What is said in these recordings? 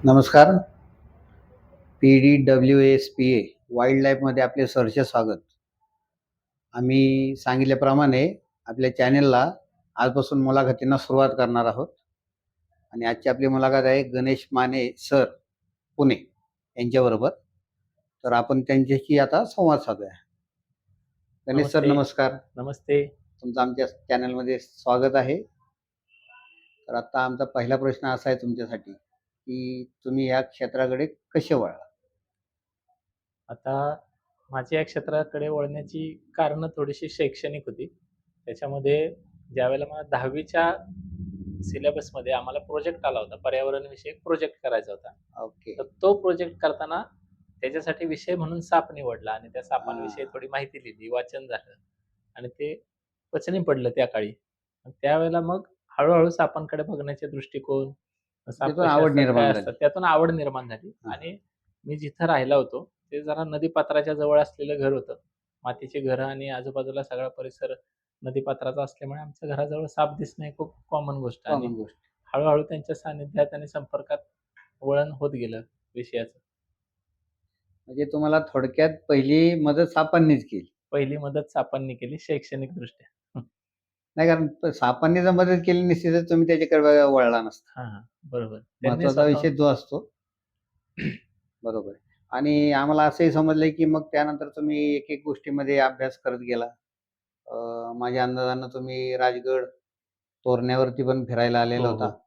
नमस्कार. PDWSPA wild लाईफमध्ये आपले सहर्ष स्वागत. आम्ही सांगितल्याप्रमाणे आपल्या चॅनेलला आजपासून मुलाखतींना सुरुवात करणार आहोत आणि आजची आपली मुलाखत आहे गणेश माने सर, पुणे यांच्याबरोबर. तर आपण त्यांच्याशी आता संवाद साधूया. गणेश सर नमस्कार. नमस्ते. तुमचं आमच्या चॅनलमध्ये स्वागत आहे. तर आता आमचा पहिला प्रश्न असा आहे तुमच्यासाठी की तुम्ही या क्षेत्राकडे कसे वळला? आता माझी या क्षेत्राकडे वळण्याची कारणं थोडीशी शैक्षणिक होती. त्याच्यामध्ये ज्यावेळेला मला 10वीच्या सिलेबसमध्ये आम्हाला प्रोजेक्ट आला होता. पर्यावरणविषयक प्रोजेक्ट करायचा होता. ओके. तर तो प्रोजेक्ट करताना त्याच्यासाठी विषय म्हणून साप निवडला आणि त्या सापांविषयी थोडी माहिती लिहिली, वाचन झालं आणि ते पचनी पडलं त्या काळी. त्यावेळेला मग हळू सापांकडे बघण्याचे दृष्टिकोन, साप त्यातून कसे आवड असतात, निर्माण काय झाली. असतात, त्यातून आवड निर्माण झाली आणि मी जिथं राहिला होतो ते जरा नदीपात्राच्या जवळ असलेलं घर होतं. मातीची घरं आणि आजूबाजूला सगळा परिसर नदीपात्राचा असल्यामुळे आमच्या घराजवळ साप दिसणं ही खूप कॉमन गोष्ट आणि कॉमन गोष्ट. हळू त्यांच्या सानिध्यात आणि संपर्कात वळण होत गेलं विषयाचं. म्हणजे तुम्हाला थोडक्यात पहिली मदत सापांनीच केली. पहिली मदत सापांनी केली शैक्षणिकदृष्ट्या. नाही, कारण सापांनी जर मदत केली नसती तर तुम्ही त्याच्याकडे वळला नसता. हां, बरोबर. महत्वाचा विषय जो असतो. बरोबर. आणि आम्हाला असंही समजलंय की मग त्यानंतर तुम्ही एक गोष्टीमध्ये अभ्यास करत गेला. माझ्या अंदाजानं तुम्ही राजगड, तोरण्यावरती पण फिरायला आलेला हो, होता हो.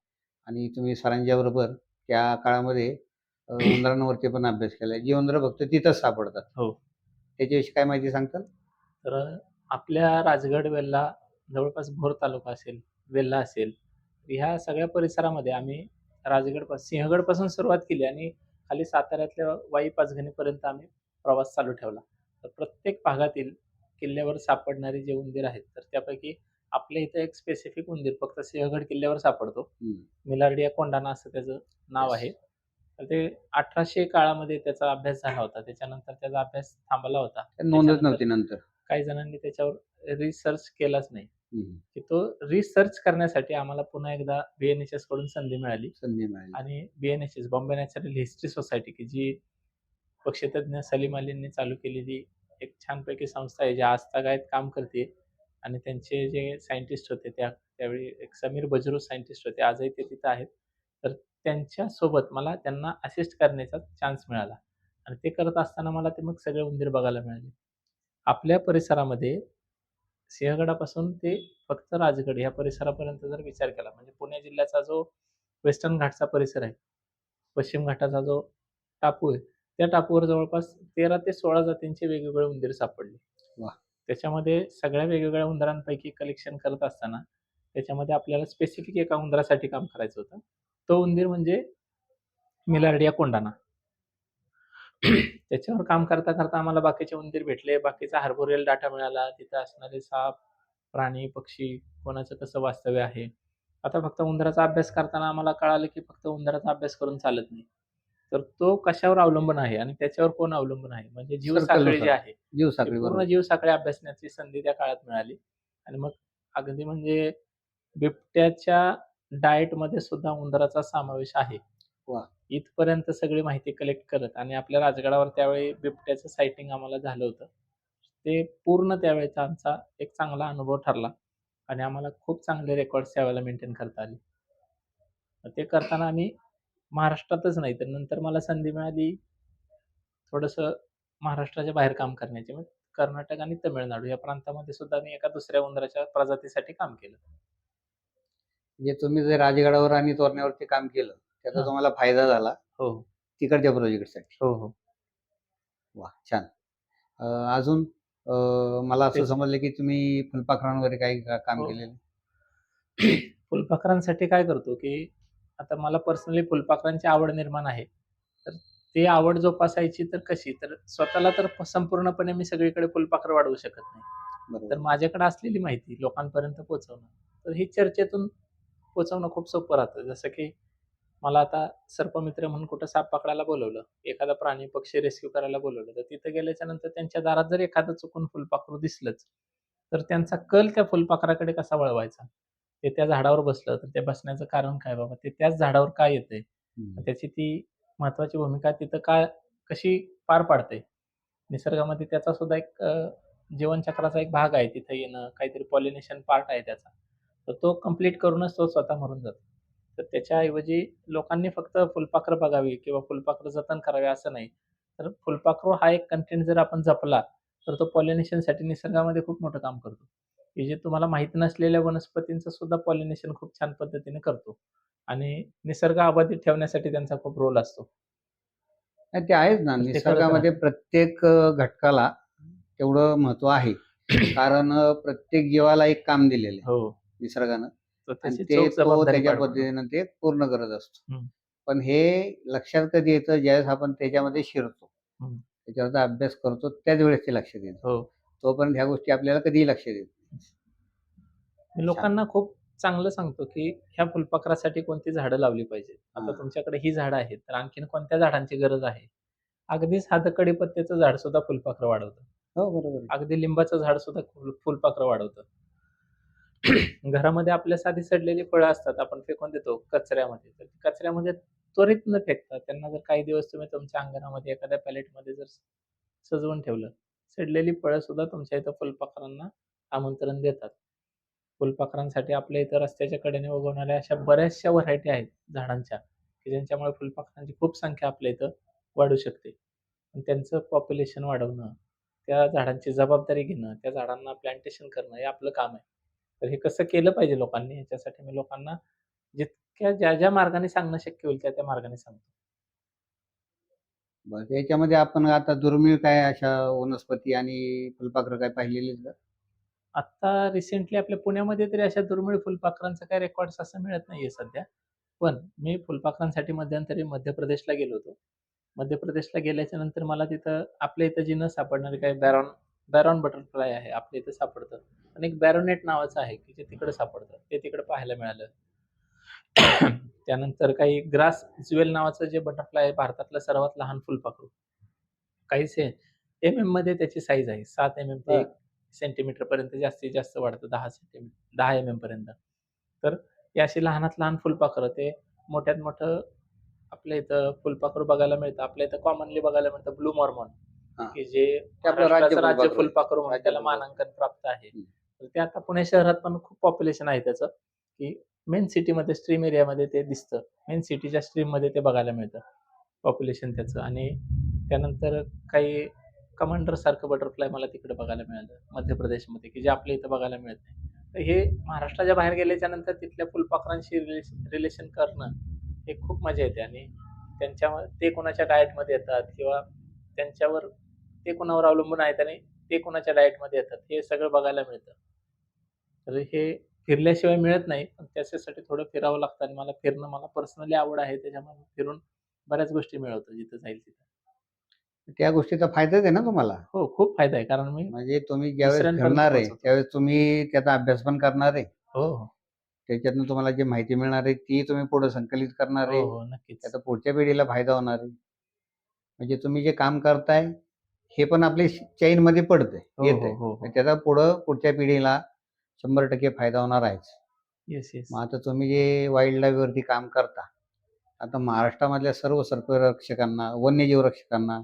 आणि तुम्ही सरांच्या बरोबर त्या काळामध्ये उंदरांवरती पण अभ्यास केलाय. जी उंदरं फक्त तिथंच सापडतात. हो. त्याच्याविषयी काय माहिती सांगताल? तर आपल्या राजगड, वेल्हा जवळपास भोर तालुका असेल, वेल्हा असेल, ह्या सगळ्या परिसरामध्ये आम्ही सिंहगडपासून सुरुवात केली आणि खाली साताऱ्यातल्या वाई पाचगणीपर्यंत आम्ही प्रवास चालू ठेवला. तर प्रत्येक भागातील किल्ल्यावर सापडणारे जे उंदीर आहेत, तर त्यापैकी आपल्या इथं एक स्पेसिफिक उंदीर फक्त सिंहगड किल्ल्यावर सापडतो. मिलार्डिया कोंडाना असं त्याचं नाव आहे. तर ते 1800 काळामध्ये त्याचा अभ्यास झाला होता. त्याच्यानंतर त्याचा अभ्यास थांबला होता. नोंदच नव्हती नंतर. काही जणांनी त्याच्यावर रिसर्च केलाच नाही. की तो रिसर्च करण्यासाठी आम्हाला पुन्हा एकदा BNHS कडून संधी मिळाली आणि BNHS Bombay natural history society की जी पक्षीतज्ञ सलीम अलींनी चालू केलेली एक छानपैकी संस्था आहे, जी आजतागायत काम करते आणि त्यांचे जे सायंटिस्ट होते त्यावेळी एक समीर बजरू सायंटिस्ट होते. आजही ते तिथं आहेत. तर त्यांच्यासोबत मला त्यांना असिस्ट करण्याचा चान्स मिळाला आणि ते करत असताना मला ते मग सगळे उंदीर बघायला मिळाले. आपल्या परिसरामध्ये सिंहगडापासून ते फक्त राजगड या परिसरापर्यंत जर विचार केला म्हणजे पुणे जिल्ह्याचा जो वेस्टर्न घाटचा परिसर आहे, पश्चिम घाटाचा जो टापू आहे, त्या टापूवर जवळपास 13 ते 16 जातींचे वेगवेगळे उंदीर सापडले. वाह! त्याच्यामध्ये सगळ्या वेगवेगळ्या उंदरांपैकी कलेक्शन करत असताना त्याच्यामध्ये आपल्याला स्पेसिफिक एका उंदरासाठी काम करायचं होतं. तो उंदीर म्हणजे मिलार्डिया कोंडाना. त्याच्यावर काम करता आम्हाला बाकीचे उंदीर भेटले. बाकीचा आर्बोरियल डाटा मिळाला. तिथं असणारे साप, प्राणी, पक्षी कोणाचं कसं वास्तव्य आहे. आता फक्त उंदराचा अभ्यास करताना आम्हाला कळालं, की फक्त उंदराचा अभ्यास करून चालत नाही. तर तो कशावर अवलंबून आहे आणि त्याच्यावर कोण अवलंबून आहे. म्हणजे जीवसाखळी जी आहे, ती जीवसाखळी पूर्ण बरोबर. जीवसाखळी अभ्यासण्याची संधी त्या काळात मिळाली. आणि मग अगदी म्हणजे बिबट्याच्या डाएटमध्ये सुद्धा उंदराचा समावेश आहे. वाह! इथपर्यंत सगळी माहिती कलेक्ट करत आणि आपल्या राजगडावर त्यावेळी बिबट्याचं सायटिंग आम्हाला झालं होतं. ते पूर्ण त्यावेळेचा आमचा एक चांगला अनुभव ठरला आणि आम्हाला खूप चांगले रेकॉर्ड्स त्यावेळेला मेंटेन करता आले. ते करताना आम्ही महाराष्ट्रातच नाही तर नंतर मला संधी मिळाली थोडंसं महाराष्ट्राच्या बाहेर काम करण्याची. मग कर्नाटक आणि तमिळनाडू या प्रांतामध्ये सुद्धा मी एका दुसऱ्या उंदराच्या प्रजातीसाठी काम केलं. म्हणजे तुम्ही जे राजगडावर आणि तोरण्यावरती काम केलं, त्याचा तुम्हाला फायदा झाला हो, तिकडच्या प्रोजेक्टसाठी. हो, हो. वाह! छान. अजून मला असं तेच. समजलं की तुम्ही फुलपाखरांवर काही काम हो. केलेलं? फुलपाखरांसाठी काय करतो, की आता मला पर्सनली फुलपाखरांची आवड निर्माण आहे. तर ती आवड जोपासायची तर कशी? तर स्वतःला तर संपूर्णपणे मी सगळीकडे फुलपाखरं वाढवू शकत नाही. तर बरोबर. माझ्याकडे असलेली माहिती लोकांपर्यंत पोहोचवणं. तर ही चर्चेतून पोहोचवणं खूप सोपं राहतं. जसं की मला आता सर्पमित्र म्हणून कुठं साप पकडायला बोलावलं, एखादा प्राणी, पक्षी रेस्क्यू करायला बोलावलं, तर तिथं गेल्याच्यानंतर त्यांच्या दारात जर एखादं चुकून फुलपाखरू दिसलंच, तर त्यांचा कल त्या फुलपाखराकडे कसा वळवायचा? ते त्या झाडावर बसलं, तर ते बसण्याचं कारण काय बाबा? ते त्याच झाडावर का येतंय? त्याची ती महत्वाची भूमिका तिथं काय कशी पार पाडते. निसर्गामध्ये त्याचा सुद्धा एक जीवनचक्राचा एक भाग आहे तिथं येणं, काहीतरी पॉलिनेशन पार्ट आहे त्याचा. तर तो कंप्लीट करूनच तो स्वतः मरून जातो. तर त्याच्याऐवजी लोकांनी फक्त फुलपाखरं बघावी किंवा फुलपाखरं जतन करावे असं नाही. तर फुलपाखरू हा एक कंटेंट जर आपण जपला, तर तो पॉलिनेशनसाठी निसर्गामध्ये खूप मोठं काम करतो. की जे तुम्हाला माहीत नसलेल्या वनस्पतींचं सुद्धा पॉलिनेशन खूप छान पद्धतीने करतो आणि निसर्ग अबाधित ठेवण्यासाठी त्यांचा खूप रोल असतो. नाही, ते आहेच ना. तर ते करत निसर्गामध्ये राहतात. प्रत्येक घटकाला तेवढं महत्त्व आहे. कारण प्रत्येक जीवाला एक काम दिलेलं आहे हो. निसर्गानं तर आणि त्याची ते चोख तो जबाबदारी त्याच्या पार पडतो. पद्धतीनं ते पूर्ण करत असतो. हं, पण हे लक्षात कधी येतं ज्यावेळेस आपण त्याच्यामध्ये शिरतो. हं. त्याच्यावरचा अभ्यास करतो त्याच वेळेस ते लक्षात येतं. हो. तोपर्यंत ह्या गोष्टी आपल्याला कधीही लक्षात येत नाही. मी छान. लोकांना खूप चांगलं सांगतो, की ह्या फुलपाखरासाठी कोणती झाडं लावली पाहिजेत. आता हां. तुमच्याकडे ही झाडं आहेत, तर आणखीन कोणत्या झाडांची गरज आहे? अगदी साधं कडीपत्त्याचं झाड सुद्धा फुलपाखरं वाढवतं. हो, बरोबर आहे. अगदी लिंबाचं झाड सुद्धा फुलपाखरं वाढवतं. घरामध्ये आपल्या साधी सडलेली फळं असतात, आपण फेकून देतो कचऱ्यामध्ये. तर कचऱ्यामध्ये त्वरित न फेकता त्यांना जर काही दिवस तुम्ही तुमच्या अंगणामध्ये एखाद्या पॅलेटमध्ये जर सजवून ठेवलं, सडलेली फळं सुद्धा तुमच्या इथं फुलपाखरांना आमंत्रण देतात. फुलपाखरांसाठी आपल्या इथं रस्त्याच्या कडेने उगवणाऱ्या अशा बऱ्याचशा व्हरायटी आहेत झाडांच्या, की ज्यांच्यामुळे फुलपाखरांची खूप संख्या आपल्या इथं वाढू शकते. पण त्यांचं पॉप्युलेशन वाढवणं, त्या झाडांची जबाबदारी घेणं, त्या झाडांना प्लांटेशन करणं हे आपलं काम आहे. तर हे कसं केलं पाहिजे लोकांनी ह्याच्यासाठी मी लोकांना जितक्या ज्या मार्गाने सांगणं शक्य होईल त्या मार्गाने सांगतो. बरं याच्यामध्ये आपण आता दुर्मिळ काय अशा वनस्पती आणि फुलपाखरं काय पाहिलेली आहेत का? आत्ता रिसेंटली आपल्या पुण्यामध्ये तरी अशा दुर्मिळ फुलपाखरांचा काही रेकॉर्ड्स असं मिळत नाहीये सध्या. पण मी फुलपाखरांसाठी मध्यंतरी मध्य प्रदेशला गेलो होतो. मध्य प्रदेशला गेल्याच्या नंतर मला तिथं आपल्या इथं जी न सापडणारी काही बॅरॉन बॅरॉन बटरफ्लाय आहे, आपल्या इथं सापडतं. आणि एक बॅरोनेट नावाचं आहे, की जे तिकडं सापडतं. ते तिकडं पाहायला मिळालं. त्यानंतर काही ग्रास ज्युवेल नावाचं जे बटरफ्लाय आहे भारतातलं सर्वात लहान फुलपाखरू. काहीसे एम-एममध्ये त्याची साईज आहे. 7 एम-एम ते बरं. 1 सेंटीमीटरपर्यंत जास्तीत जास्त वाढतं 10 एम-एम पर्यंत. तर ही अशी लहानात लहान फुलपाखरं ते मोठ्यात मोठं आपल्या इथं फुलपाखरू बघायला मिळतं. आपल्या इथं कॉमनली बघायला मिळतं ब्लू मॉर्मॉन, हां. की जे ते आपलं राज्य महाराष्ट्राचं राज्य फुलपाखरू आहे. फुलपाखरू म्हणून राज्य त्याला फुलपाखरू. मानांकन प्राप्त आहे. हं. तर ते आता पुणे शहरात पण खूप पॉप्युलेशन आहे त्याचं, की मेन सिटीमध्ये स्ट्रीम एरियामध्ये ते दिसतं. मेन सिटीच्या स्ट्रीममध्ये ते बघायला मिळतं. पॉप्युलेशन त्याचं आणि त्यानंतर काही कमांडरसारखं बटरफ्लाय मला तिकडे बघायला मिळालं मध्य प्रदेशमध्ये, की जे आपल्या इथं बघायला मिळत नाही. तर हे महाराष्ट्राच्या बाहेर गेल्याच्यानंतर तिथल्या फुलपाखरांशी रिलेशन करणं हे खूप मजा येते आणि ते कोणाच्या डाएटमध्ये येतात किंवा त्यांच्यावर ते कोणावर अवलंबून आहेत आणि ते कोणाच्या डाएटमध्ये येतात, हे सगळं बघायला मिळतं. तर हे फिरल्याशिवाय मिळत नाही. पण त्याच्यासाठी थोडं फिरावं लागतं आणि मला पर्सनली आवड आहे. त्याच्यामुळे मी फिरून बऱ्याच गोष्टी मिळवतो जिथं जाईल तिथं. त्या गोष्टीचा फायदाच आहे ना तुम्हाला. हो, खूप फायदा आहे. कारण मी म्हणजे तुम्ही ज्यावेळेस दुसऱ्यांपर्यंत फिरणार आहे, पोहोचवतो. त्यावेळेस तुम्ही त्याचा अभ्यास पण करणार आहे. हो, हो. त्याच्यातनं तुम्हाला जी माहिती मिळणार आहे, ती तुम्ही पुढे संकलित करणार हो, आहे. हो. नक्कीच. त्याचा पुढच्या पिढीला फायदा होणार आहे. म्हणजे तुम्ही जे काम करताय, हे पण आपली चेनमध्ये पडतंय, हो, येतंय. हो, हो, तर हो. त्याचा पुढच्या पिढीला 100% फायदा होणार आहेच. येस, मग येस. आता तुम्ही जे वाईल्ड लाईफवरती काम करता, आता महाराष्ट्रामधल्या सर्व सर्परक्षकांना, वन्यजीव रक्षकांना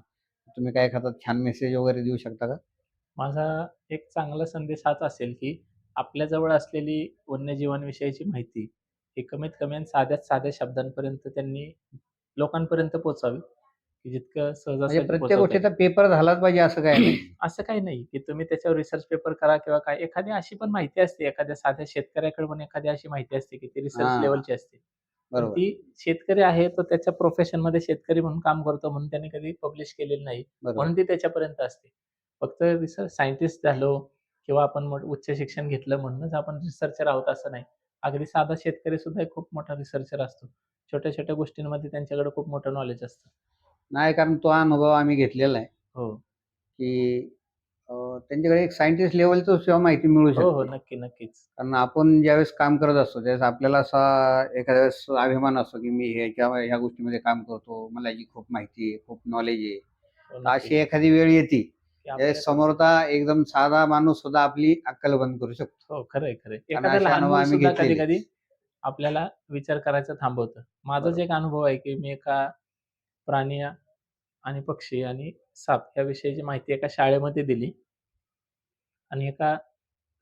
तुम्ही काय एखादा छान मेसेज वगैरे देऊ शकता का? माझा एक चांगला संदेश हाच असेल, की आपल्याजवळ असलेली वन्यजीवांविषयीची माहिती ही कमीत कमी आणि साध्यात साध्या शब्दांपर्यंत त्यांनी लोकांपर्यंत पोहोचावी, की जितकं म्हणजे सहजासहजी प्रत्येक पोहोचवता येईल. गोष्टीचा पेपर झालाच पाहिजे असं काही नाही. असं काही नाही, की तुम्ही त्याच्यावर रिसर्च पेपर करा किंवा काय. एखादी अशी पण माहिती असते, एखाद्या साध्या शेतकऱ्याकडे पण एखादी अशी माहिती असते, की ती रिसर्च हां, लेव्हलची असते. पण बरोबर, ती शेतकरी आहे, तो त्याच्या प्रोफेशनमध्ये शेतकरी म्हणून काम करतो म्हणून त्याने कधी पब्लिश केलेली नाही. बरोबर. म्हणून ती त्याच्यापर्यंत असते. फक्त रिसर्च सायंटिस्ट झालो किंवा आपण उच्च शिक्षण घेतलं म्हणूनच आपण रिसर्चर आहोत असं नाही. अगदी साधा शेतकरी सुद्धा एक खूप मोठा रिसर्चर असतो. छोट्या-छोट्या गोष्टींमध्ये त्यांच्याकडे खूप मोठं नॉलेज असतं. नाही, कारण तो अनुभव आम्ही घेतलेला आहे, हो. की अ, त्यांच्याकडे एक सायंटिस्ट लेव्हलचं सुद्धा माहिती मिळू हो, हो. शकते. नक्की, नक्कीच. कारण आपण ज्यावेळेस काम करत असतो, त्यावेळेस आपल्याला असा एखाद्या वेळेस अभिमान असतो, की मी ह्या गोष्टीमध्ये काम करतो. मला याची खूप माहिती आहे, खूप नॉलेज आहे. हो, तर अशी नक्कीच. एखादी वेळ येते, की त्यावेळेस आपल्याकडचं समोरचा एकदम साधा माणूस सुद्धा आपली अक्कल बंद करू शकतो. हो, खरंय, खरंय. आणि एखादं असे लहान अनुभव मूल आम्ही सुद्धा घेतलेले आहेत. कधी-कधी आपल्याला विचार करायचं थांबवतं. माझाच एक अनुभव आहे, की मी एका प्राणी आणि पक्षी आणि साप याविषयीची माहिती एका शाळेमध्ये दिली आणि एका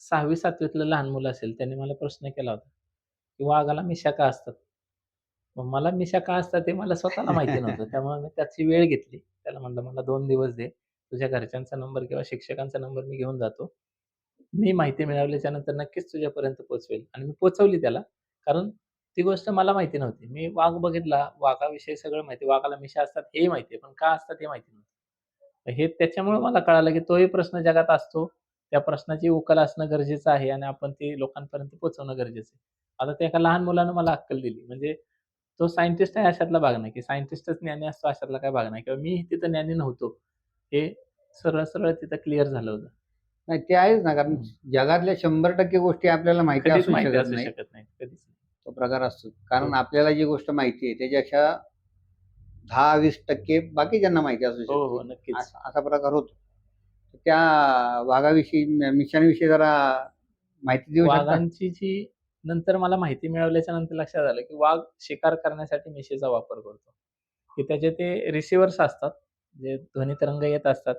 6वी-7वीतलं लहान मुलं असेल, त्यांनी मला प्रश्न केला होता, की "वाघाला मिशा का असतात?" मग मला मिशा का असतात हे मला स्वतःला माहिती नव्हतं. त्यामुळे मी त्याची वेळ घेतली. त्याला म्हटलं, "मला 2 दिवस दे. तुझ्या घरच्यांचा नंबर किंवा शिक्षकांचा नंबर मी घेऊन जातो. मी माहिती मिळवल्याच्या नंतर नक्कीच तुझ्यापर्यंत पोहोचवेल." आणि मी पोहोचवली त्याला. कारण ती गोष्ट मला माहिती नव्हती. मी वाघ बघितला, वाघाविषयी सगळं माहिती. वाघाला मिशा असतात हेही माहिती आहे, पण का असतात हे माहिती नव्हतं. हे त्याच्यामुळे मला कळालं, की तोही प्रश्न जगात असतो. त्या प्रश्नाची उकल असणं गरजेचं आहे आणि आपण ती लोकांपर्यंत पोहोचवणं गरजेचं आहे. आता त्या एका लहान मुलानं मला अक्कल दिली. म्हणजे तो सायंटिस्ट आहे अशातला भाग नाही, की सायंटिस्टच ज्ञानी असतो अशातला काही भाग नाही किंवा मी तिथं ज्ञानी नव्हतो. हे सरळ-सरळ तिथं क्लिअर झालं होतं. नाही ते आहेच ना, कारण हं. जगातल्या 100% गोष्टी आपल्याला माहिती कधीच असू माहिती शकत असू नाही. शकत नाही. कधीच नाही. तो प्रकार असतो. हो. कारण आपल्याला जी गोष्ट माहिती आहे त्याच्यापेक्षा 10-20% बाकीच्यांना माहिती असू हो, शकते. हो. नक्कीच. असा असा प्रकार होतो. त्या वाघाविषयी, मिशांविषयी जरा माहिती देऊ शकता? वाघांची जी नंतर मला माहिती मिळवल्याच्या नंतर लक्षात आलं, की वाघ शिकार करण्यासाठी मिशेचा वापर करतो. की त्याचे ते रिसिव्हर्स असतात, जे ध्वनी तरंग येत असतात.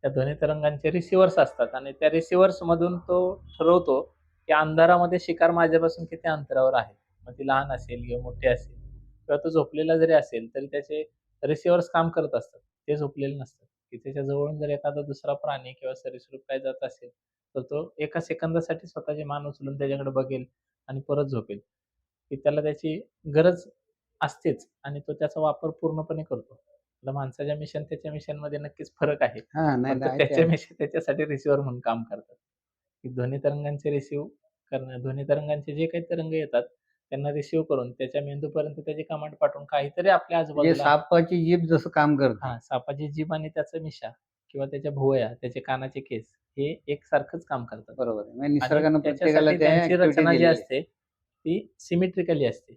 त्या ध्वनी तरंगांचे रिसिव्हर्स असतात आणि त्या रिसिव्हर्समधून तो ठरवतो, की अंधारामध्ये शिकार माझ्यापासून किती अंतरावर आहे. मग ती लहान असेल किंवा मोठी असेल किंवा तो झोपलेला जरी असेल, तरी त्याचे रिसिव्हर्स काम करत असतात. ते झोपलेले नसतात, की त्याच्या जवळून जर एखादा दुसरा प्राणी किंवा सरीसृप काही जात असेल, तर तो एका सेकंदासाठी स्वतःची मान उचलून त्याच्याकडे बघेल आणि परत झोपेल, की त्याला त्याची गरज असतेच आणि तो त्याचा वापर पूर्णपणे करतो. आता माणसाच्या मिशन त्याच्या मिशनमध्ये नक्कीच फरक आहे. हां, नाही, फक्त नाही ते त्याच्या आहे. मिशन त्याच्यासाठी रिसीव्हर म्हणून काम करतात. की ध्वनी तरंगांचे रिसीव्ह करणं, ध्वनी तरंगांचे जे काही तरंग येतात, त्यांना रिसीव्ह करून त्याच्या मेंदूपर्यंत त्याची कमांड पाठवून काहीतरी आपल्या म्हणजे आजूबाजूला सापाची जीभ जसं काम करते. हां, सापाची जीभ आणि त्याचा मिशा किंवा त्याच्या भुवया, त्याचे कानाचे केस हे एकसारखंच काम करतात. बरोबर आहे. म्हणजे आणि निसर्गानं प्रत्येकाला त्याच्यासाठी त्या त्यांची ॲक्टिव्हिटी रचना जी दिलेली आहे असते, ती सिमेट्रिकली असते.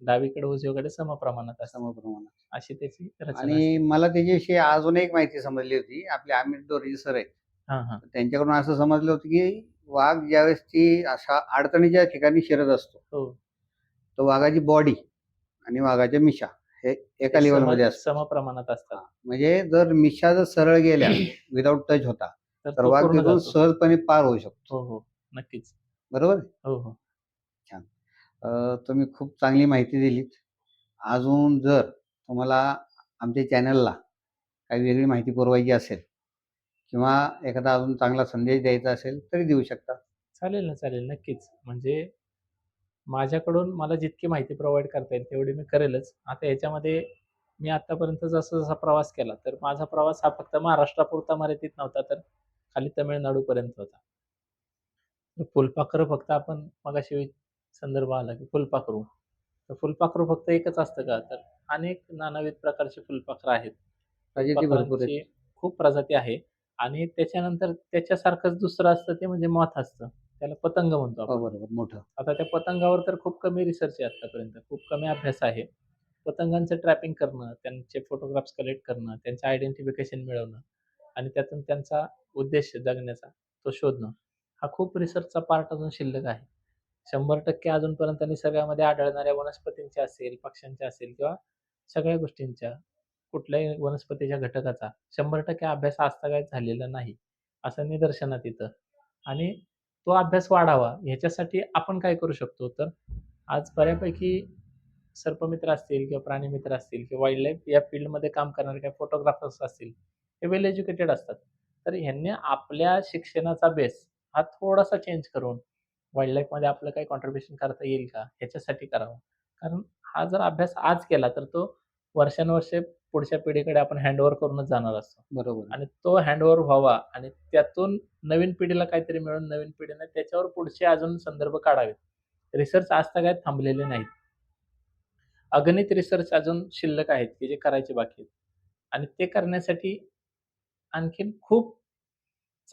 डावीकडे उजवीकडे समप्रमाणात असते. समप्रमाणात. अशी त्याची रचना आणि असते. मला त्याच्याविषयी अजून एक माहिती समजली होती. आपले अमित डोरी सर आहेत. हां, हां. तर त्यांच्याकडून असं समजलं होतं, की वाघ ज्यावेळेस ती अशा अडचणीच्या ठिकाणी शिरत असतो, हो. तर वाघाची बॉडी आणि वाघाच्या मिशा हे हे एका लेव्हलमध्ये असतात. समप्रमाणात असतात. हां, म्हणजे जर मिशा जर सरळ गेल्या विदाऊट टच होता, तर तर तो वाघ पूर्ण तिथून जातो. सहजपणे पार होऊ शकतो. हो, हो. नक्कीच. बरोबर आहे? हो, हो. छान. तुम्ही खूप चांगली माहिती दिलीत. अजून जर तुम्हाला आमच्या चॅनलला काही वेगळी माहिती पुरवायची असेल किंवा एखादा अजून चांगला संदेश द्यायचा असेल तरी देऊ शकता. चालेल ना, चालेल. नक्कीच. म्हणजे माझ्याकडून मला जितकी माहिती प्रोव्हाईड करता येईल तेवढी मी करेलच. आता याच्यामध्ये मी आत्तापर्यंत जसा प्रवास केला, तर माझा प्रवास हा फक्त महाराष्ट्रापुरता मर्यादित नव्हता, तर खाली तामिळनाडूपर्यंत होता. तर फुलपाखरं फक्त आपण मगाशी संदर्भ आला, की फुलपाखरू. तर फुलपाखरू फक्त एकच असतं का? तर अनेक नानाविध प्रकारची फुलपाखरं आहेत. प्रजाती भरपूर आहेत. फुलपाखरांची खूप प्रजाती आहे आणि त्याच्यानंतर त्याच्यासारखंच दुसरं असतं ते म्हणजे मॉथ असतं. त्याला पतंग म्हणतो हो, आपण. बरोबर मोठं. आता त्या पतंगावर तर खूप कमी रिसर्च आहे आत्तापर्यंत. खूप कमी अभ्यास आहे. पतंगांचं ट्रॅपिंग करणं, त्यांचे फोटोग्राफ्स कलेक्ट करणं, त्यांचं आयडेंटिफिकेशन मिळवणं आणि त्यातून त्यांचा उद्देश जगण्याचा तो शोधणं, हा खूप रिसर्चचा पार्ट अजून शिल्लक आहे. 100% अजूनपर्यंत निसर्गामध्ये आढळणाऱ्या वनस्पतींच्या असेल, पक्ष्यांच्या असेल किंवा सगळ्या गोष्टींच्या, कुठल्याही वनस्पतीच्या घटकाचा 100% अभ्यास आजतागायत झालेला नाही, असं निदर्शनात येतं. आणि तो अभ्यास वाढावा ह्याच्यासाठी आपण काय करू शकतो, तर आज बऱ्यापैकी सर्पमित्र असतील किंवा प्राणीमित्र असतील किंवा वाईल्डलाईफ या फील्डमध्ये काम करणारे काही फोटोग्राफर्स असतील, हे वेल एज्युकेटेड असतात. तर ह्यांनी आपल्या शिक्षणाचा बेस हा थोडासा चेंज करून वाईल्डलाईफमध्ये आपलं काही कॉन्ट्रिब्युशन करता येईल का? ह्याच्यासाठी करावं. कारण हा जर अभ्यास आज केला, तर तो वर्षानुवर्षे पुढच्या पिढीकडे आपण हँडओव्हर करूनच जाणार असतो. बरोबर आहे. आणि तो हँडओव्हर व्हावा आणि त्यातून नवीन पिढीला काहीतरी मिळून नवीन पिढीने त्याच्यावर पुढचे अजून संदर्भ काढावेत. रिसर्च आजतागायत थांबलेले नाहीत. अगणित रिसर्च अजून शिल्लक आहेत, की जे करायचे बाकी आहेत. आणि ते करण्यासाठी आणखीन खूप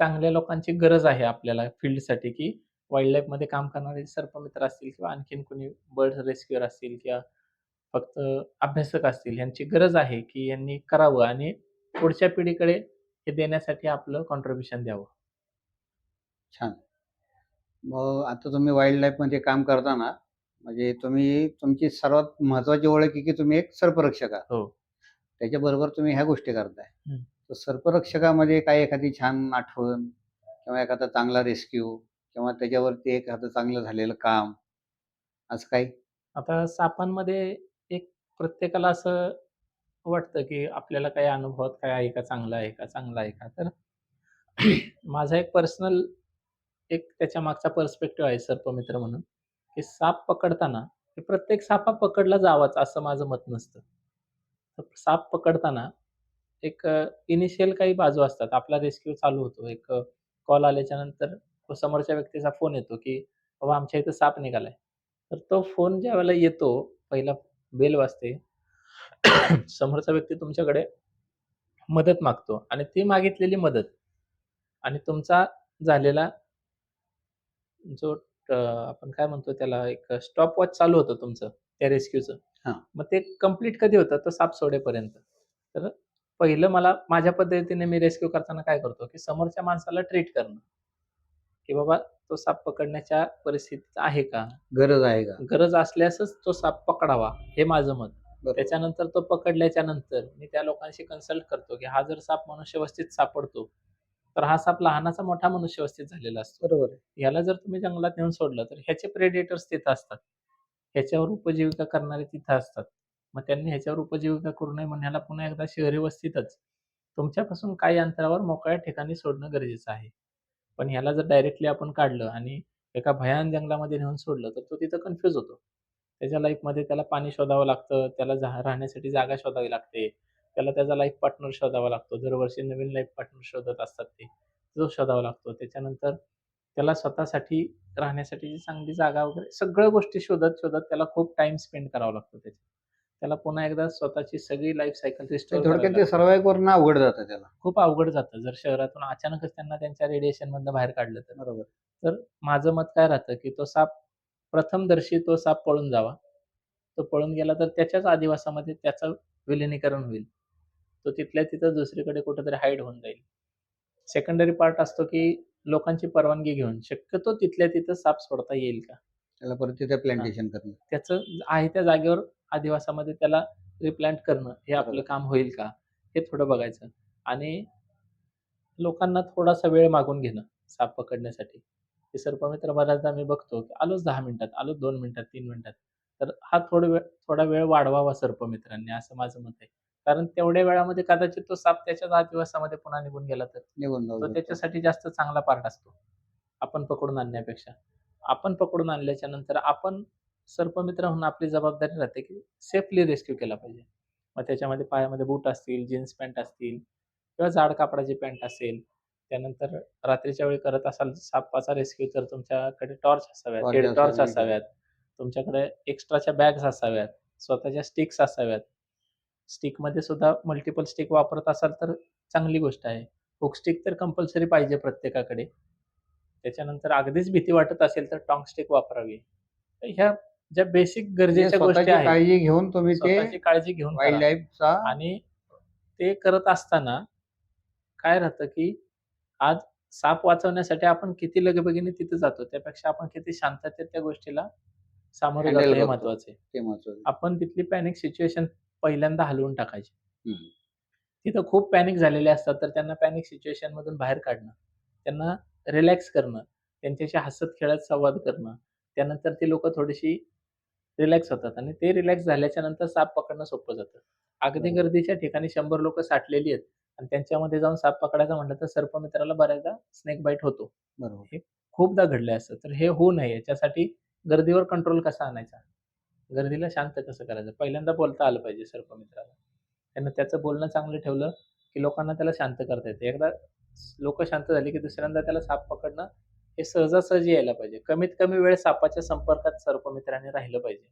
चांगल्या लोकांची गरज आहे आपल्याला फील्डसाठी, की वाईल्डलाईफमध्ये काम करणारे सर्पमित्र असतील किंवा आणखीन कोणी बर्ड रेस्क्यूअर असतील किंवा फक्त अभ्यासक असतील, यांची गरज आहे, की यांनी करावं आणि पुढच्या पिढीकडे हे देण्यासाठी आपलं कॉन्ट्रिब्युशन द्यावं. छान. मग आता तुम्ही वाईल्ड लाईफमध्ये काम करताना म्हणजे तुम्ही तुमची सर्वात महत्वाची ओळख आहे की तुम्ही एक सर्परक्षक आहात. हो. त्याच्याबरोबर तुम्ही ह्या गोष्टी करताय. हं. तर सर्परक्षकामध्ये काही एखादी छान आठवण किंवा एखादा चांगला रेस्क्यू किंवा त्याच्यावरती एखादं चांगलं झालेलं काम असं काही? आता सापांमध्ये एक प्रत्येकाला असं वाटतं, की आपल्याला काही अनुभवात काय आहे का, चांगला आहे का, चांगला आहे का? तर माझा एक पर्सनल एक त्याच्या मागचा पर्स्पेक्टिव्ह आहे सर्पमित्र म्हणून, की साप पकडताना हे प्रत्येक साप हा पकडला जावाच असं माझं मत नसतं. तर साप पकडताना एक इनिशियल काही बाजू असतात. आपला रेस्क्यू चालू होतो. एक कॉल आल्याच्यानंतर तो समोरच्या व्यक्तीचा फोन येतो, की बाबा आमच्या इथं साप निघालाय. तर तो फोन ज्यावेळेला येतो, पहिला बेल वाजते. समोरचा व्यक्ती तुमच्याकडे मदत मागतो आणि ती मागितलेली मदत आणि तुमचा झालेला जो आपण काय म्हणतो त्याला एक स्टॉपवॉच चालू होतं तुमचं त्या रेस्क्यूचं. हां. मग ते कंप्लीट कधी होतं? तर साप सोडेपर्यंत. तर पहिलं मला माझ्या पद्धतीने मी रेस्क्यू करताना काय करतो, की समोरच्या माणसाला ट्रीट करणं, की बाबा तो साप पकडण्याच्या परिस्थितीत आहे का? गरज आहे का? गरज असल्यासच तो साप पकडावा, हे माझं मत. बरोबर. त्याच्यानंतर तो पकडल्याच्या नंतर मी त्या लोकांशी कन्सल्ट करतो, की हा जर साप मनुष्यवस्थित सापडतो, तर हा साप लहानाचा मोठा मनुष्यवस्थित झालेला असतो. बरोबर आहे. याला जर तुम्ही जंगलात नेऊन सोडलं, तर ह्याचे प्रेडेटर्स तिथं असतात. ह्याच्यावर उपजीविका करणारे तिथं असतात. मग त्यांनी ह्याच्यावर उपजीविका करू नये म्हणून ह्याला पुन्हा एकदा शहरी वस्तीतच तुमच्यापासून काही अंतरावर मोकळ्या ठिकाणी सोडणं गरजेचं आहे. पण ह्याला जर डायरेक्टली आपण काढलं आणि एका भयान जंगलामध्ये नेऊन सोडलं, तर तो तिथं कन्फ्यूज होतो. त्याच्या लाईफमध्ये त्याला पाणी शोधावं लागतं, त्याला राहण्यासाठी जागा शोधावी लागते. त्याला त्याचा लाईफ पार्टनर शोधावा लागतो. दरवर्षी नवीन लाईफ पार्टनर शोधत असतात ते. तो शोधावा लागतो. त्याच्यानंतर त्याला स्वतःसाठी राहण्यासाठीची चांगली जागा वगैरे सगळ्या गोष्टी शोधत त्याला खूप टाईम स्पेंड करावा लागतो त्याच्यात. त्याला पुन्हा एकदा स्वतःची सगळी लाईफ सायकल ते रिस्टोअर करावी थोडक्यात ते लागते. सर्व्हाइव्ह करणं अवघड जातं त्याला. खूप अवघड जातं. जर शहरातून अचानकच त्यांना त्यांच्या रेडिएशनमधनं बाहेर काढलं तर. बरोबर. तर माझं मत काय राहतं, की तो साप प्रथमदर्शी तो साप पळून जावा. तो पळून गेला तर त्याच्याच अधिवासामध्ये त्याचं विलिनीकरण होईल. तो तिथल्या तिथं दुसरीकडे कुठेतरी हाईड होऊन जाईल. सेकंडरी पार्ट असतो, की लोकांची परवानगी घेऊन शक्यतो तिथल्या तिथं साप सोडता येईल का? त्याला परत तिथे हां. प्लांटेशन करणं. त्याचं आहे त्या जागेवर अधिवासामध्ये त्याला रिप्लांट करणं हे आपलं बरोबर. काम होईल का? हे थोडं बघायचं आणि लोकांना थोडासा वेळ मागून घेणं साप पकडण्यासाठी. ते सर्पमित्र बऱ्याचदा मी बघतो, की आलोच 10 मिनिटात, आलोच 2 मिनिटात, 3 मिनिटात. तर हा थोडा वेळ वाढवावा सर्पमित्रांनी असं माझं मत आहे. कारण तेवढ्या वेळामध्ये कदाचित तो साप त्याच्याच अधिवासामध्ये पुन्हा निघून गेला तर. निघून जाऊ तो शकतो. त्याच्यासाठी जास्त चांगला पार्ट असतो. आपण पकडून आणण्यापेक्षा. आपण पकडून आणल्याच्या नंतर आपण सर्पमित्र म्हणून आपली जबाबदारी राहते, की सेफली रेस्क्यू केला पाहिजे. मग त्याच्यामध्ये पायामध्ये बूट असतील, जीन्स पॅन्ट असतील किंवा जाड कापडाची पॅन्ट असेल. त्यानंतर रात्रीच्या वेळी करत असाल सापाचा रेस्क्यू तर तुमच्याकडे टॉर्च असाव्यात, टॉर्च हेड टॉर्च असावी. असाव्यात. तुमच्याकडे एक्स्ट्राच्या बॅग्स असाव्यात, स्वतःच्या स्टिक्स असाव्यात. स्टिकमध्ये सुद्धा मल्टिपल स्टिक वापरत असाल तर चांगली गोष्ट आहे. हुक स्टिक तर कंपल्सरी पाहिजे प्रत्येकाकडे. त्याच्यानंतर अगदीच भीती वाटत असेल तर टॉंग स्टिक वापरावी. तर ह्या ज्या बेसिक म्हणजे गरजेच्या गोष्टी स्वतःची आहेत, काळजी घेऊन तुम्ही ते स्वतःची काळजी घेऊन वाईल्ड करा लाईफचा आणि ते करत असताना काय राहतं, की आज साप वाचवण्यासाठी आपण किती लगबगीने तिथे जातो, त्यापेक्षा आपण किती शांततेत त्या गोष्टीला सामोरं हँडल जातो हे करतो. महत्वाचं आहे. ते महत्वाचं. आपण तिथली पॅनिक सिच्युएशन पहिल्यांदा हलवून टाकायची. हं. तिथं खूप पॅनिक झालेले असतात, तर त्यांना पॅनिक सिच्युएशनमधून बाहेर काढणं, त्यांना रिलॅक्स करणं, त्यांच्याशी हसत-खेळत संवाद करणं. त्यानंतर ती लोकं थोडीशी रिलॅक्स होतात आणि ते रिलॅक्स झाल्याच्या नंतर साप पकडणं सोपं जातं. अगदी बरोबर. गर्दीच्या ठिकाणी 100 लोकं साठलेली आहेत आणि त्यांच्यामध्ये जाऊन साप पकडायचं म्हटलं तर सर्पमित्राला बऱ्याचदा स्नेक बाईट होतो. बरोबर. हे खूपदा घडलं असतं. तर हे होऊ नये याच्यासाठी गर्दीवर कंट्रोल कसा आणायचा? गर्दीला शांत कसं करायचं? पहिल्यांदा बोलता आलं पाहिजे सर्पमित्राला. त्यानं त्याचं बोलणं चांगलं ठेवलं, की लोकांना त्याला शांत करता येतं. एकदा लोकं शांत झाली, की दुसऱ्यांदा त्याला साप पकडणं हे सहजासहजी यायला पाहिजे. कमीत कमी वेळ सापाच्या संपर्कात सर्पमित्रांनी राहिलं पाहिजे.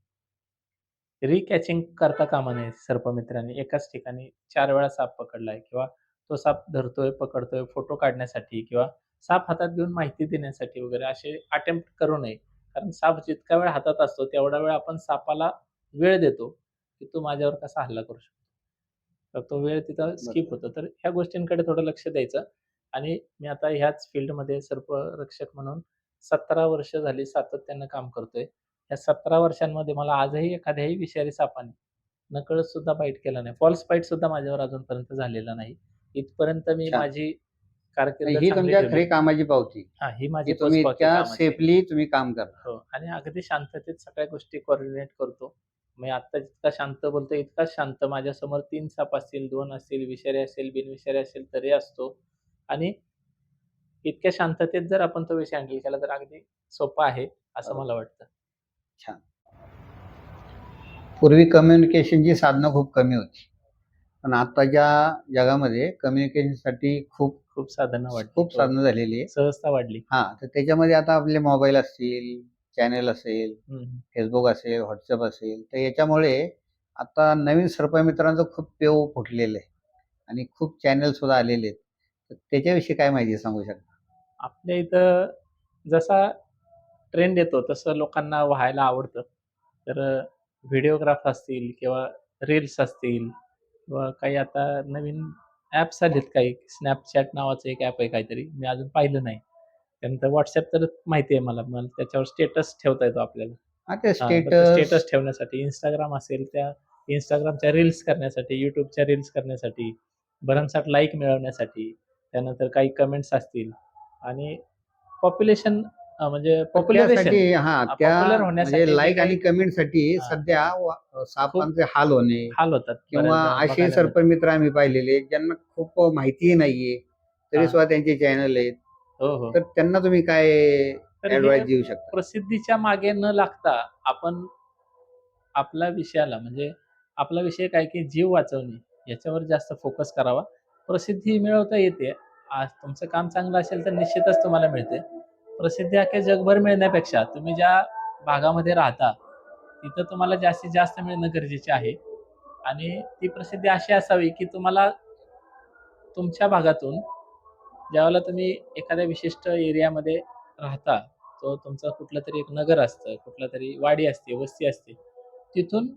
रिकॅचिंग करता कामा नये सर्पमित्रांनी. एकाच ठिकाणी 4 वेळा साप पकडलाय किंवा तो साप धरतोय, पकडतोय, फोटो काढण्यासाठी किंवा साप हातात घेऊन माहिती देण्यासाठी वगैरे असे अटेम्प्ट करू नये. कारण साप जितका वेळ हातात असतो, तेवढा वेळ आपण सापाला वेळ देतो, की तो माझ्यावर कसा हल्ला करू शकतो. तर तो वेळ तिथं स्किप बरोबर. होतो. तर ह्या गोष्टींकडे थोडं लक्ष द्यायचं आणि मी आता ह्याच फील्डमध्ये सर्परक्षक म्हणून 17 वर्ष झाली सातत्यानं काम करतोय. या 17 वर्षांमध्ये मला आजही एखाद्याही विषारी सापाने नकळत सुद्धा बाईट केला नाही. फॉल्स बाईट सुद्धा माझ्यावर अजूनपर्यंत झालेला नाही. इथपर्यंत मी छान. माझी कारकीर्द ही चांगली तुमच्या ठेवली. खरी कामाची पावती, हां, ही की माझी तुम्ही पोचपावती इतक्या कामाची. सेफली तुम्ही काम करता. हो आणि अगदी शांततेत सगळ्या गोष्टी कोऑर्डिनेट करतो. मी आत्ता जितका शांत बोलतोय इतकाच शांत माझ्यासमोर 3 साप असतील, 2 असतील, विषारी असेल, बिनविषारी असेल तरी असतो आणि इतक्या शांततेत जर आपण तो विषय हँडल केला तर अगदी सोपा आहे, असं मला वाटतं. छान. पूर्वी कम्युनिकेशनची साधनं खूप कमी होती. पण आत्ताच्या जगामध्ये कम्युनिकेशनसाठी खूप खूप साधनं वाढली. खूप हो. साधनं झालेली आहे. सहजता वाढली. हां, तर त्याच्यामध्ये आता आपले मोबाईल असतील, चॅनल असेल, हं, Facebook असेल, WhatsApp असेल, तर याच्यामुळे आता नवीन सरपंच मित्रांचं खूप पेव फुटलेलं आहे आणि खूप चॅनल सुद्धा आलेले आहेत. तर त्याच्याविषयी काय माहिती सांगू शकता? आपल्या इथं जसा ट्रेंड येतो तसं लोकांना व्हायला आवडतं. तर व्हिडिओग्राफ असतील किंवा रील्स असतील किंवा काही आता नवीन ॲप्स आलेत काही. Snapchat नावाचं एक ॲप आहे काहीतरी. मी अजून पाहिलं नाही. त्यानंतर WhatsApp तर माहिती आहे मला. मला त्याच्यावर स्टेटस ठेवता येतो आपल्याला. हां, ते हां, तर ते स्टेटस स्टेटस ठेवण्यासाठी Instagram असेल, त्या Instagramच्या रील्स करण्यासाठी, YouTubeच्या रील्स करण्यासाठी, भरमसाठ लाईक मिळवण्यासाठी, त्यानंतर काही कमेंट्स असतील आणि पॉप्युलेशन म्हणजे पॉप्युलरेशन त्यासाठी हां, त्या पॉप्युलर म्हणजे होण्यासाठी जे लाईक आणि काही कमेंटसाठी हां, सध्या खूप सापांचे हाल होणे हाल होतात किंवा बऱ्याचदा असे बघायला सरपंच मिळतं. मित्र आम्ही पाहिलेले आहेत, ज्यांना खूप माहितीही नाहीये, तरी हां. सुद्धा त्यांचे चॅनल आहेत. हो, हो. तर त्यांना तुम्ही काय तर हे ॲडवाईस देऊ शकता? प्रसिद्धीच्या मागे न लागता आपण आपल्या विषयाला म्हणजे आपला विषय काय की जीव वाचवणे याच्यावर जास्त फोकस करावा. प्रसिद्धी मिळवता येते. आज तुमचं काम चांगलं असेल तर निश्चितच तुम्हाला मिळते. प्रसिद्धी अख्ख्या जगभर मिळण्यापेक्षा तुम्ही ज्या भागामध्ये राहता, तिथं तुम्हाला जास्तीत जास्त मिळणं गरजेचे आहे आणि ती प्रसिद्धी अशी असावी की तुम्हाला तुमच्या भागातून ज्यावेळेला तुम्ही एखाद्या विशिष्ट एरियामध्ये राहता, तो तुमचा कुठलंतरी एक नगर असतं, कुठलातरी वाडी असते, वस्ती असते. तिथून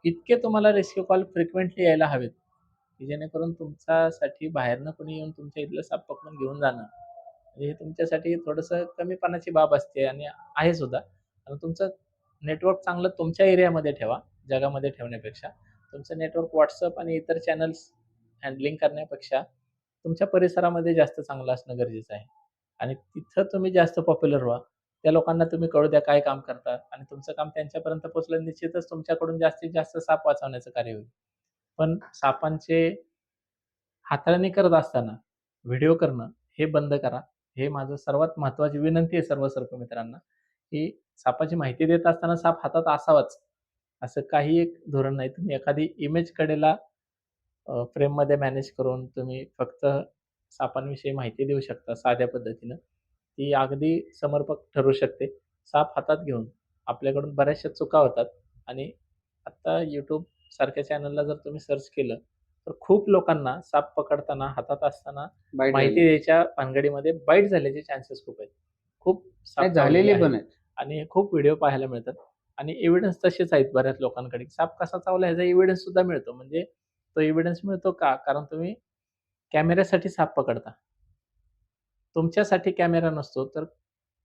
इतके तुम्हाला रेस्क्यू कॉल फ्रिक्वेंटली यायला हवेत, की जेणेकरून तुमच्यासाठी बाहेरनं कोणी येऊन तुमच्या इथलं साप पकडून घेऊन जाणं, म्हणजे हे तुमच्यासाठी थोडंसं कमीपणाची बाब असते आणि आहे सुद्धा. आणि तुमचं नेटवर्क चांगलं तुमच्या एरियामध्ये ठेवा, जगामध्ये ठेवण्यापेक्षा. तुमचं नेटवर्क WhatsApp आणि इतर चॅनल्स हँडलिंग करण्यापेक्षा तुमच्या परिसरामध्ये जास्त चांगलं असणं गरजेचं आहे. आणि तिथं तुम्ही जास्त पॉप्युलर व्हा. त्या लोकांना तुम्ही कळू द्या काय काम करता आणि तुमचं काम त्यांच्यापर्यंत पोहोचलं निश्चितच तुमच्याकडून जास्तीत जास्त साप वाचवण्याचं कार्य होईल. पण सापांचे हाताळणी करत असताना व्हिडिओ करणं हे बंद करा. हे माझं सर्वात महत्त्वाची विनंती आहे सर्व सर्पमित्रांना, की सापाची माहिती देत असताना साप हातात असावाच, असं काही एक धोरण नाही. तुम्ही एखादी इमेज कडेला फ्रेममध्ये मॅनेज करून तुम्ही फक्त सापांविषयी माहिती देऊ शकता साध्या पद्धतीनं. ती अगदी समर्पक ठरू शकते. साप हातात घेऊन आपल्याकडून बऱ्याचशा चुका होतात आणि आत्ता YouTube सारख्या चॅनलला जर तुम्ही सर्च केलं, तर खूप लोकांना साप पकडताना हातात असताना बाईट माहिती झाली. द्यायच्या भानगडीमध्ये बाईट झाल्याचे चान्सेस खूप आहेत. खूप नाही साप चावलेले झालेले आहेत पण आहेत. आणि खूप व्हिडिओ पाहायला मिळतात आणि एव्हिडन्स तसेच आहेत बऱ्याच लोकांकडे. साप कसा चावला ह्याचा एव्हिडन्स सुद्धा मिळतो. म्हणजे तो एव्हिडन्स मिळतो का? कारण तुम्ही कॅमेऱ्यासाठी साप पकडता. तुमच्यासाठी कॅमेरा नसतो, तर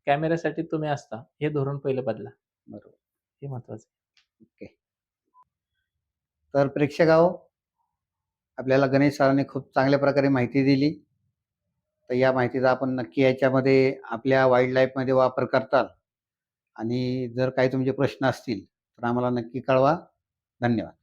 कॅमेऱ्यासाठी तुम्ही असता. हे धोरण पहिलं बदला. बरोबर. हे महत्वाचं आहे. ओके. तर प्रेक्षकाहो, आपल्याला गणेश सरांनी खूप चांगल्या प्रकारे माहिती दिली. तर या माहितीचा आपण नक्की याच्यामध्ये आपल्या वाईल्ड लाईफमध्ये वापर करताल आणि जर काही तुमचे प्रश्न असतील, तर आम्हाला नक्की कळवा. धन्यवाद.